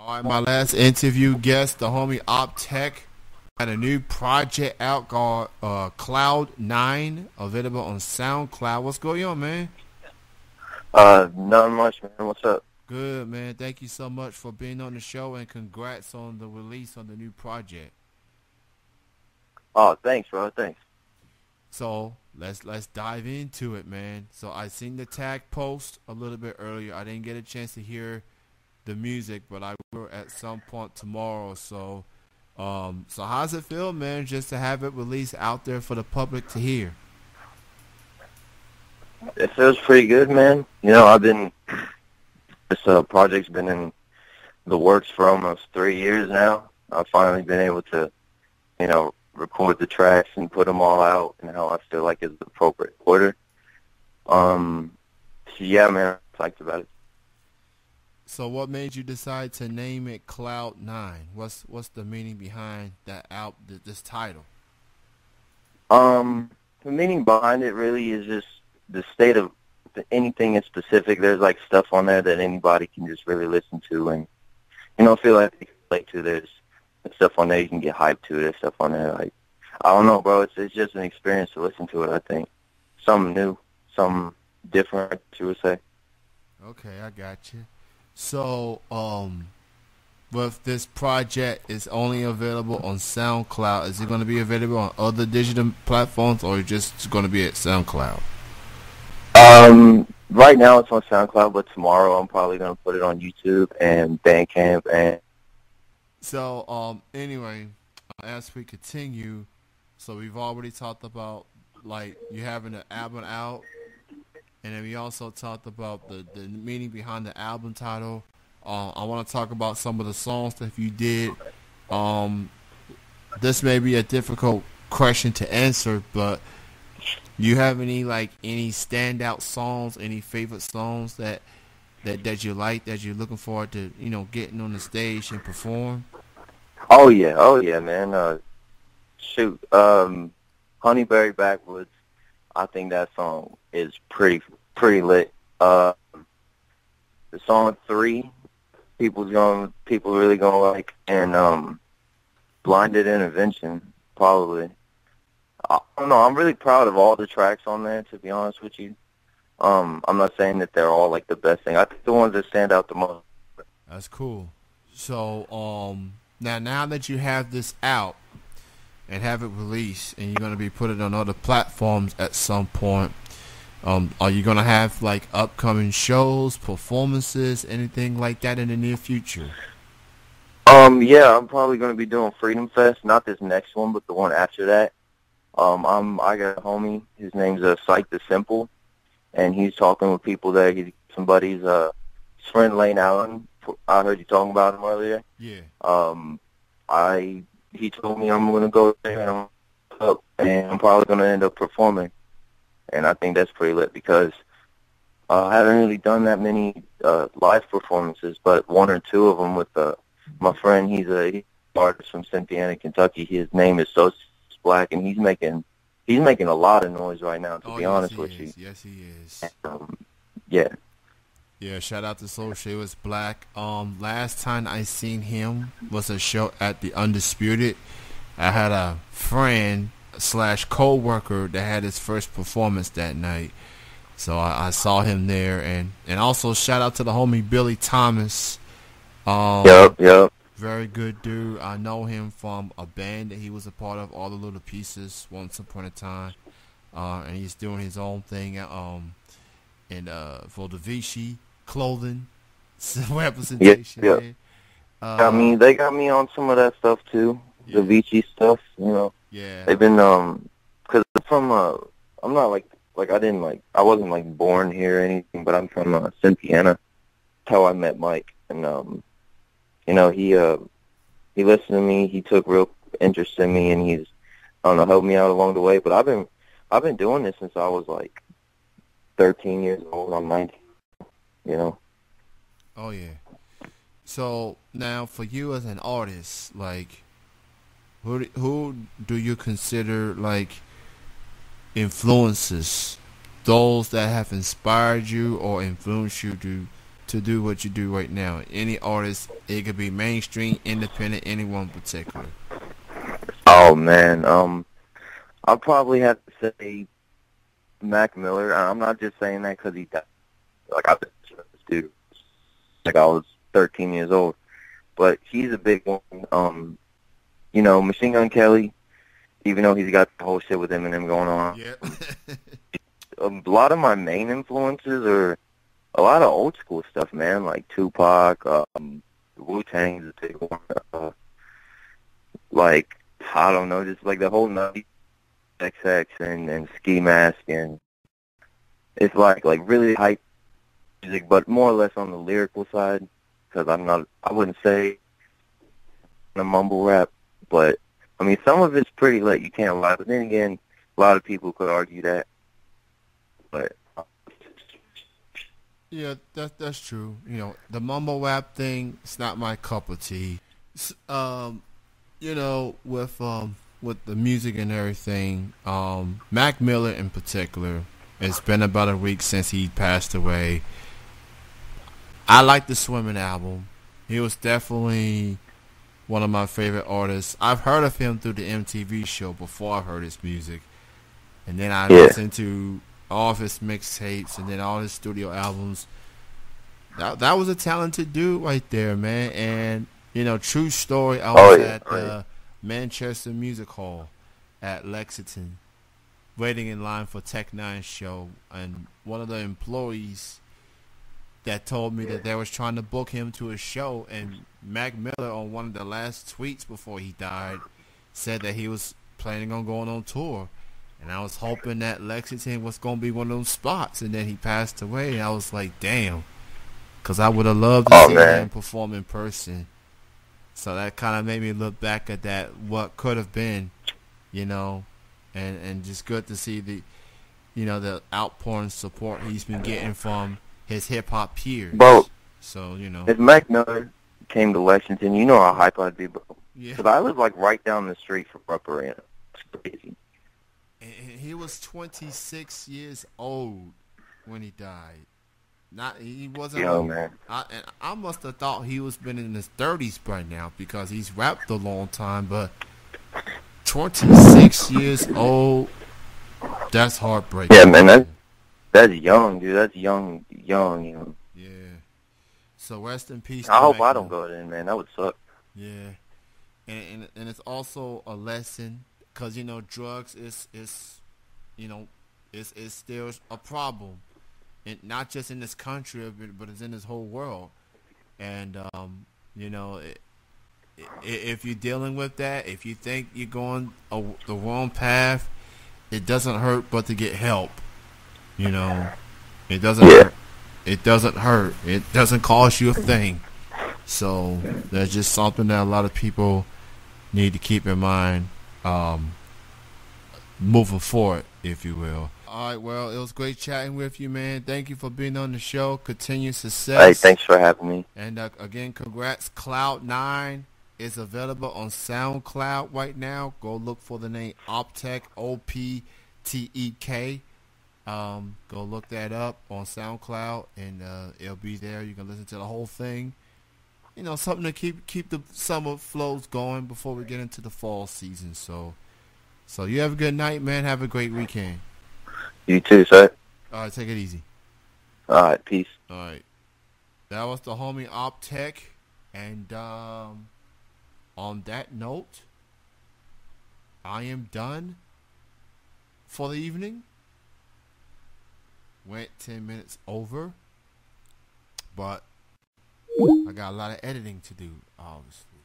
All right, my last interview guest, the homie Optek, got a new project out called Cloud 9, available on SoundCloud. What's going on, man? Not much, man. What's up? Good, man. Thank you so much for being on the show, and congrats on the release on the new project. Oh, thanks, bro. Thanks. So let's dive into it, man. So I seen the tag post a little bit earlier. I didn't get a chance to hear the music, but I will at some point tomorrow. So how's it feel, man, just to have it released out there for the public to hear? It feels pretty good, man. This project's been in the works for almost 3 years now. I've finally been able to, record the tracks and put them all out in how I feel like is the appropriate order. So yeah, man, I'm psyched about it. So what made you decide to name it Cloud 9? What's the meaning behind that this title? The meaning behind it really is just the state of anything in specific. There's like stuff on there that anybody can just really listen to and, feel like they can relate to. There's stuff on there you can get hyped to. There's stuff on there like, I don't know, bro. It's just an experience to listen to it, I think. Something new, something different, you would say. Okay, I got you. So, with this project is only available on SoundCloud, is it going to be available on other digital platforms, or just going to be at SoundCloud? Right now it's on SoundCloud, but tomorrow I'm probably going to put it on YouTube and Bandcamp. And so, anyway, as we continue, so we've already talked about like you having an album out, and then we also talked about the meaning behind the album title. I want to talk about some of the songs that you did. This may be a difficult question to answer, but you have any standout songs, any favorite songs that you like, that you're looking forward to, getting on the stage and perform? oh yeah, man. Honeyberry Backwoods. I think that song is pretty lit. The song 3, people really gonna like, and Blinded Intervention probably. I don't know. I'm really proud of all the tracks on there, to be honest with you. I'm not saying that they're all like the best thing. I think the ones that stand out the most. That's cool. So now that you have this out and have it released, and you're gonna be putting it on other platforms at some point, are you gonna have like upcoming shows, performances, anything like that in the near future? Yeah, I'm probably gonna be doing Freedom Fest, not this next one, but the one after that. I got a homie. His name's Psych the Simple, and he's talking with people there. He's somebody's his friend Lane Allen. I heard you talking about him earlier. Yeah. He told me I'm gonna go there and I'm probably gonna end up performing, and I think that's pretty lit because I haven't really done that many live performances, but 1 or 2 of them with my friend. He's an artist from Cynthiana, Kentucky. His name is So Black, and he's making a lot of noise right now. To be honest with you, yes, he is. Yeah. Yeah, shout out to Social was Black. Last time I seen him was a show at the Undisputed. I had a friend / co-worker that had his first performance that night. So I saw him there, and also shout out to the homie Billy Thomas. Yep. Very good dude. I know him from a band that he was a part of, All the Little Pieces, once upon a time. And he's doing his own thing and for the Vichy clothing representation. Yeah. They got me on some of that stuff too. Yeah. The Vichy stuff, Yeah. They've been because I'm not I wasn't like born here or anything, but I'm from Cynthiana. That's how I met Mike, and he listened to me. He took real interest in me, and he's helped me out along the way. But I've been doing this since I was like 13 years old. I'm 19. Oh yeah. So now, for you as an artist, like, who do you consider like influences, those that have inspired you or influenced you to to do what you do right now? Any artist, it could be mainstream, independent, anyone in particular. Oh man, I'll probably have to say Mac Miller. I'm not just saying that because he died. Like I've been listening to this dude like I was 13 years old, but he's a big one. You know, Machine Gun Kelly, even though he's got the whole shit with Eminem going on. Yeah. A lot of my main influences are a lot of old school stuff, man, like Tupac, Wu-Tang's a big one. Like, I don't know, just like the whole XX and Ski Mask, and it's like really hype music, but more or less on the lyrical side, because I wouldn't say a mumble rap, but I mean, some of it's pretty lit, you can't lie, but then again, a lot of people could argue that, but Yeah, that's true. You know, the mumble rap thing, it's not my cup of tea. You know, with the music and everything, Mac Miller in particular, it's been about a week since he passed away. I like the Swimming album. He was definitely one of my favorite artists. I've heard of him through the MTV show before I heard his music. And then I listened to all of his mixtapes and then all his studio albums. That was a talented dude right there, man. And, you know, true story, I was at the Manchester Music Hall at Lexington waiting in line for Tech Nine's show. And one of the employees that told me that they was trying to book him to a show, and Mac Miller on one of the last tweets before he died said that he was planning on going on tour. And I was hoping that Lexington was going to be one of those spots, and then he passed away, and I was like, damn, because I would have loved to see him perform in person. So that kind of made me look back at that, what could have been, you know, and just good to see the, you know, the outpouring support he's been getting from his hip-hop peers. Bro, so, you know. If Mac Miller came to Lexington, you know how hype I'd be, bro. Yeah. Because I live, like, right down the street from Upper End. It's crazy. And he was 26 years old when he died. He wasn't young, man. I must have thought he was been in his 30s by now because he's rapped a long time, but 26 years old, that's heartbreaking. Yeah, man, that's young, dude. That's young. Yeah. So rest in peace. I hope I don't go there, man. That would suck. Yeah. And it's also a lesson because, you know, drugs is you know, is still a problem. And not just in this country, but it's in this whole world. And, you know, if you're dealing with that, if you think you're going the wrong path, it doesn't hurt but to get help. You know, it doesn't hurt. It doesn't hurt. It doesn't cost you a thing. So that's just something that a lot of people need to keep in mind moving forward, if you will. All right, well, it was great chatting with you, man. Thank you for being on the show. Continued success. Hey, thanks for having me. And again, congrats. Cloud9 is available on SoundCloud right now. Go look for the name Optek, Optek. Go look that up on SoundCloud, and it'll be there. You can listen to the whole thing. You know, something to keep the summer flows going before we get into the fall season. So you have a good night, man. Have a great weekend. You too, sir. All right, take it easy. All right, peace. All right. That was the homie Optek. And on that note, I am done for the evening. Went 10 minutes over. But I got a lot of editing to do, obviously.